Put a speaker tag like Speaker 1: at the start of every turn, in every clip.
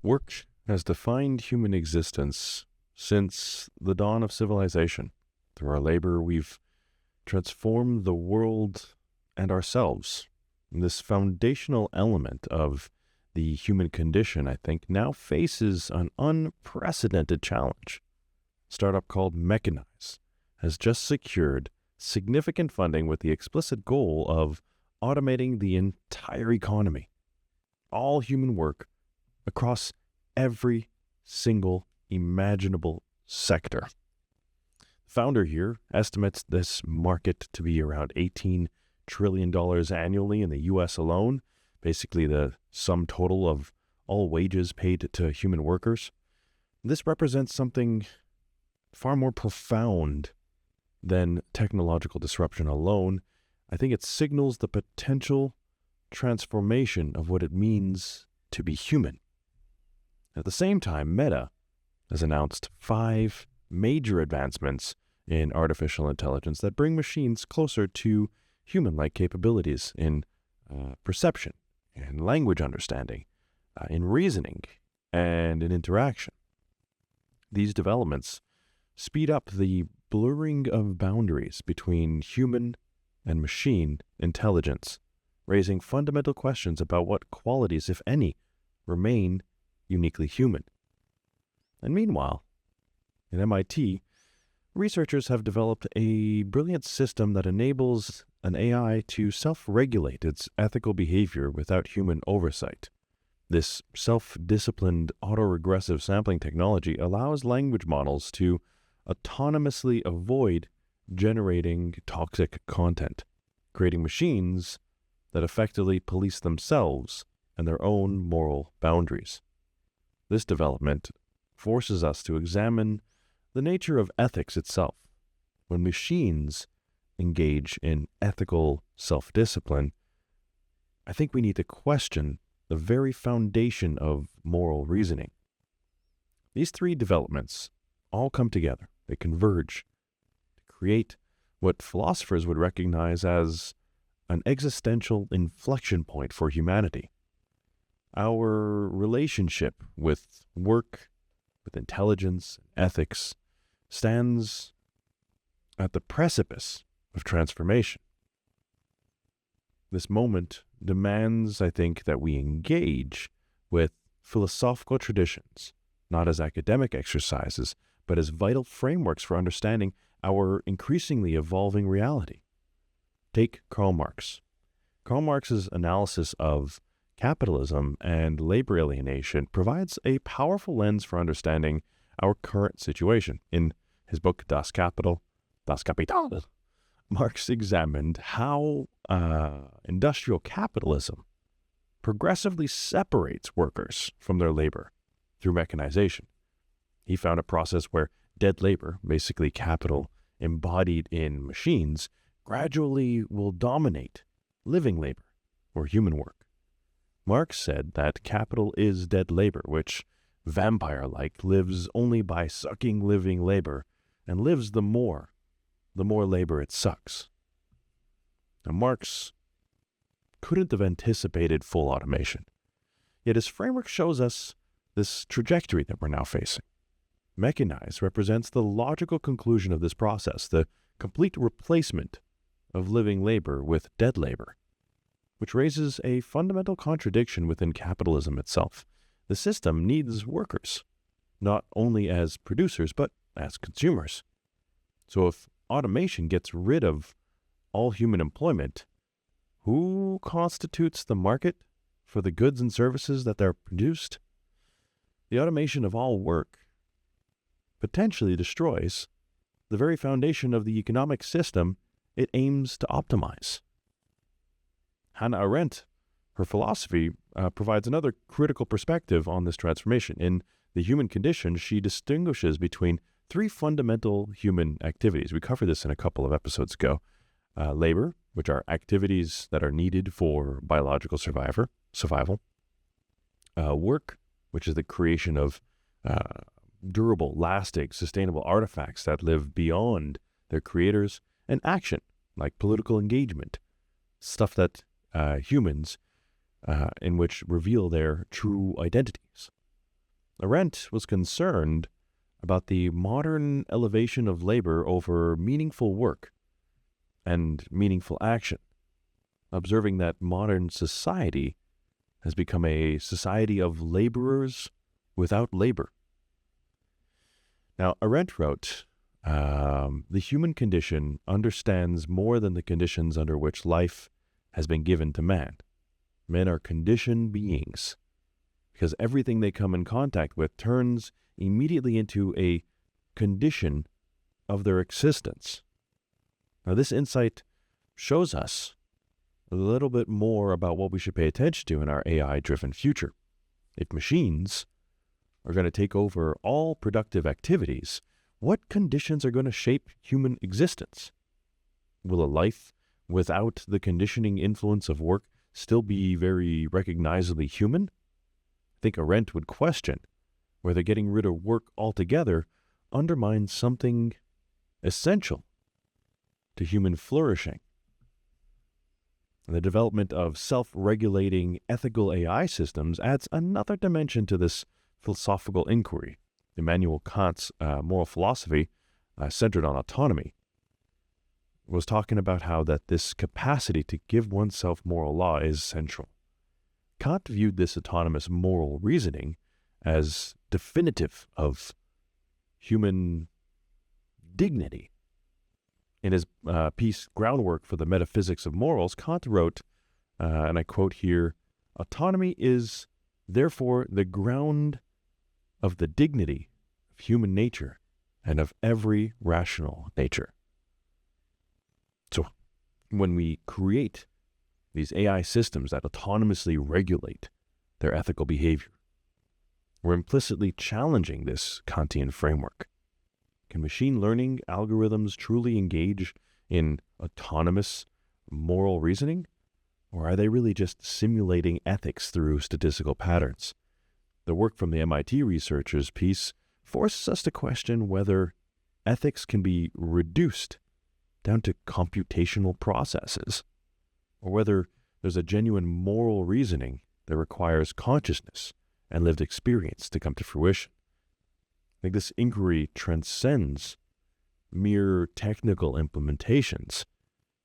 Speaker 1: Work has defined human existence since the dawn of civilization. Through our labor, we've transformed the world and ourselves. And this foundational element of the human condition, I think, now faces an unprecedented challenge. A startup called Mechanize has just secured significant funding with the explicit goal of automating the entire economy. All human work across every single imaginable sector. The founder here estimates this market to be around $18 trillion annually in the US alone, basically the sum total of all wages paid to human workers. This represents something far more profound than technological disruption alone. I think it signals the potential transformation of what it means to be human. At the same time, Meta has announced 5 major advancements in artificial intelligence that bring machines closer to human-like capabilities in perception, in language understanding, in reasoning, and in interaction. These developments speed up the blurring of boundaries between human and machine intelligence, raising fundamental questions about what qualities, if any, remain uniquely human. And meanwhile, at MIT, researchers have developed a brilliant system that enables an AI to self-regulate its ethical behavior without human oversight. This self-disciplined autoregressive sampling technology allows language models to autonomously avoid generating toxic content, creating machines that effectively police themselves and their own moral boundaries. This development forces us to examine the nature of ethics itself. When machines engage in ethical self-discipline, I think we need to question the very foundation of moral reasoning. These 3 developments all come together. They converge to create what philosophers would recognize as an existential inflection point for humanity. Our relationship with work, with intelligence, ethics, stands at the precipice of transformation. This moment demands, I think, that we engage with philosophical traditions, not as academic exercises, but as vital frameworks for understanding our increasingly evolving reality. Take Karl Marx. Karl Marx's analysis of capitalism and labor alienation provides a powerful lens for understanding our current situation. In his book Das Kapital, Marx examined how industrial capitalism progressively separates workers from their labor through mechanization. He found a process where dead labor, basically capital embodied in machines, gradually will dominate living labor or human work. Marx said that capital is dead labor, which, vampire-like, lives only by sucking living labor and lives the more labor it sucks. Now, Marx couldn't have anticipated full automation, yet his framework shows us this trajectory that we're now facing. Mechanize represents the logical conclusion of this process, the complete replacement of living labor with dead labor, which raises a fundamental contradiction within capitalism itself. The system needs workers, not only as producers, but as consumers. So if automation gets rid of all human employment, who constitutes the market for the goods and services that are produced? The automation of all work potentially destroys the very foundation of the economic system it aims to optimize. Hannah Arendt, her philosophy, provides another critical perspective on this transformation. In The Human Condition, she distinguishes between 3 fundamental human activities. We covered this in a couple of episodes ago. Labor, which are activities that are needed for biological survival. Work, which is the creation of durable, lasting, sustainable artifacts that live beyond their creators. And action, like political engagement, stuff that humans in which reveal their true identities. Arendt was concerned about the modern elevation of labor over meaningful work and meaningful action, observing that modern society has become a society of laborers without labor. Now, Arendt wrote, the human condition understands more than the conditions under which life has been given to man. Men are conditioned beings, because everything they come in contact with turns immediately into a condition of their existence. Now, this insight shows us a little bit more about what we should pay attention to in our AI-driven future. If machines are going to take over all productive activities, what conditions are going to shape human existence? Will a life without the conditioning influence of work still be very recognizably human? I think Arendt would question whether getting rid of work altogether undermines something essential to human flourishing. And the development of self-regulating ethical AI systems adds another dimension to this philosophical inquiry. Immanuel Kant's moral philosophy, centered on autonomy, was talking about how that this capacity to give oneself moral law is central. Kant viewed this autonomous moral reasoning as definitive of human dignity. In his piece, Groundwork for the Metaphysics of Morals, Kant wrote, and I quote here, "Autonomy is therefore the ground of the dignity of human nature and of every rational nature." So when we create these AI systems that autonomously regulate their ethical behavior, we're implicitly challenging this Kantian framework. Can machine learning algorithms truly engage in autonomous moral reasoning? Or are they really just simulating ethics through statistical patterns? The work from the MIT researchers' piece forces us to question whether ethics can be reduced down to computational processes, or whether there's a genuine moral reasoning that requires consciousness and lived experience to come to fruition. I think this inquiry transcends mere technical implementations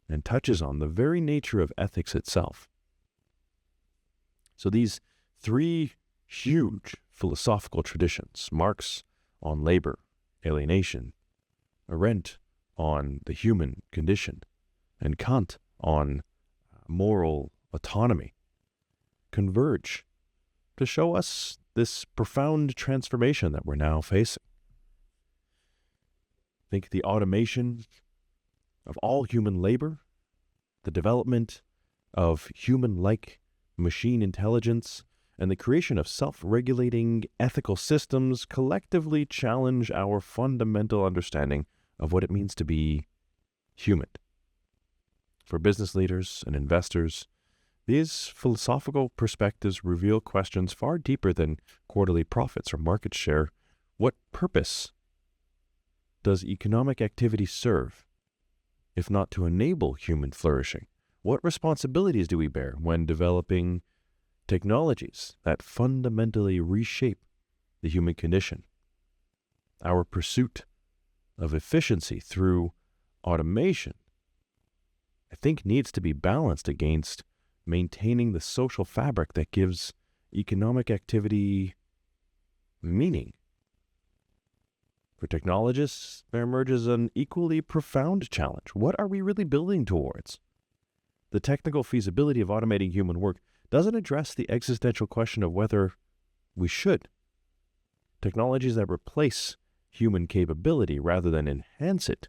Speaker 1: and touches on the very nature of ethics itself. So these three huge philosophical traditions, Marx on labor, alienation, Arendt on the human condition, and Kant on moral autonomy, converge to show us this profound transformation that we're now facing. I think the automation of all human labor, the development of human-like machine intelligence, and the creation of self-regulating ethical systems collectively challenge our fundamental understanding of what it means to be human. For business leaders and investors, these philosophical perspectives reveal questions far deeper than quarterly profits or market share. What purpose does economic activity serve, if not to enable human flourishing? What responsibilities do we bear when developing technologies that fundamentally reshape the human condition? Our pursuit of efficiency through automation, I think, needs to be balanced against maintaining the social fabric that gives economic activity meaning. For technologists, there emerges an equally profound challenge. What are we really building towards? The technical feasibility of automating human work doesn't address the existential question of whether we should. Technologies that replace human capability rather than enhance it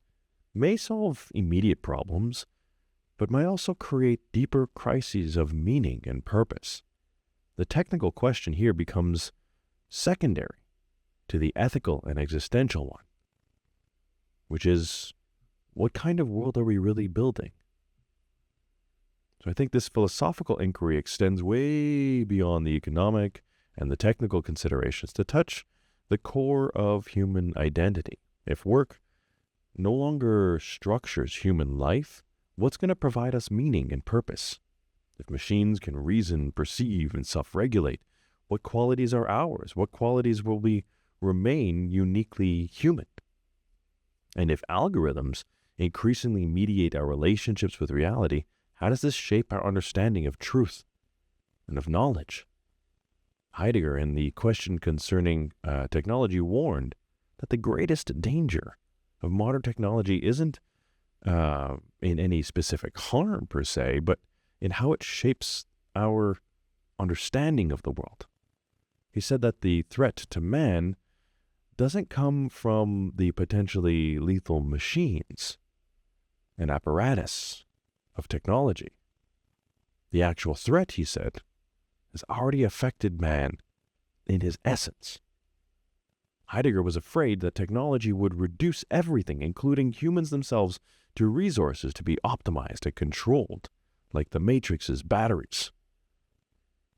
Speaker 1: may solve immediate problems, but might also create deeper crises of meaning and purpose. The technical question here becomes secondary to the ethical and existential one, which is, what kind of world are we really building? So I think this philosophical inquiry extends way beyond the economic and the technical considerations to touch the core of human identity. If work no longer structures human life, what's going to provide us meaning and purpose? If machines can reason, perceive, and self-regulate, What qualities are ours? What qualities will we remain uniquely human? And if algorithms increasingly mediate our relationships with reality, how does this shape our understanding of truth and of knowledge? Heidegger, in the question concerning technology, warned that the greatest danger of modern technology isn't in any specific harm per se, but in how it shapes our understanding of the world. He said that the threat to man doesn't come from the potentially lethal machines and apparatus of technology. The actual threat, he said, has already affected man in his essence. Heidegger was afraid that technology would reduce everything, including humans themselves, to resources to be optimized and controlled, like the Matrix's batteries.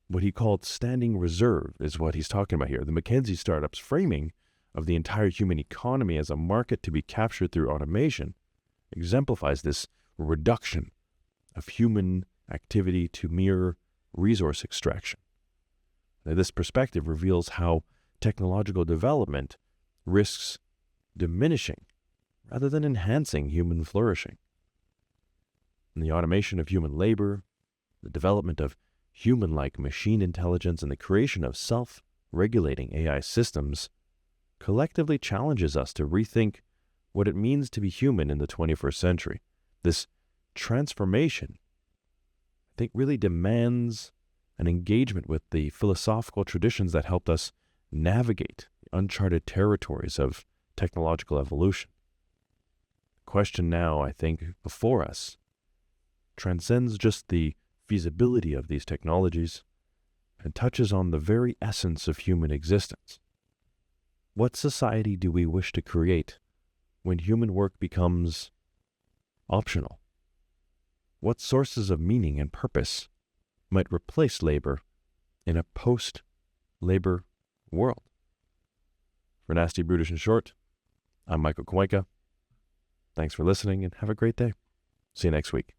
Speaker 1: What he called standing reserve is what he's talking about here. The McKinsey startup's framing of the entire human economy as a market to be captured through automation exemplifies this reduction of human activity to mere resource extraction. Now, this perspective reveals how technological development risks diminishing rather than enhancing human flourishing. And the automation of human labor, the development of human-like machine intelligence, and the creation of self-regulating AI systems collectively challenges us to rethink what it means to be human in the 21st century. This transformation, I think, really demands an engagement with the philosophical traditions that helped us navigate the uncharted territories of technological evolution. The question now, I think, before us transcends just the feasibility of these technologies and touches on the very essence of human existence. What society do we wish to create when human work becomes optional? What sources of meaning and purpose might replace labor in a post-labor world? For Nasty, Brutish, and Short, I'm Michael Kaweka. Thanks for listening and have a great day. See you next week.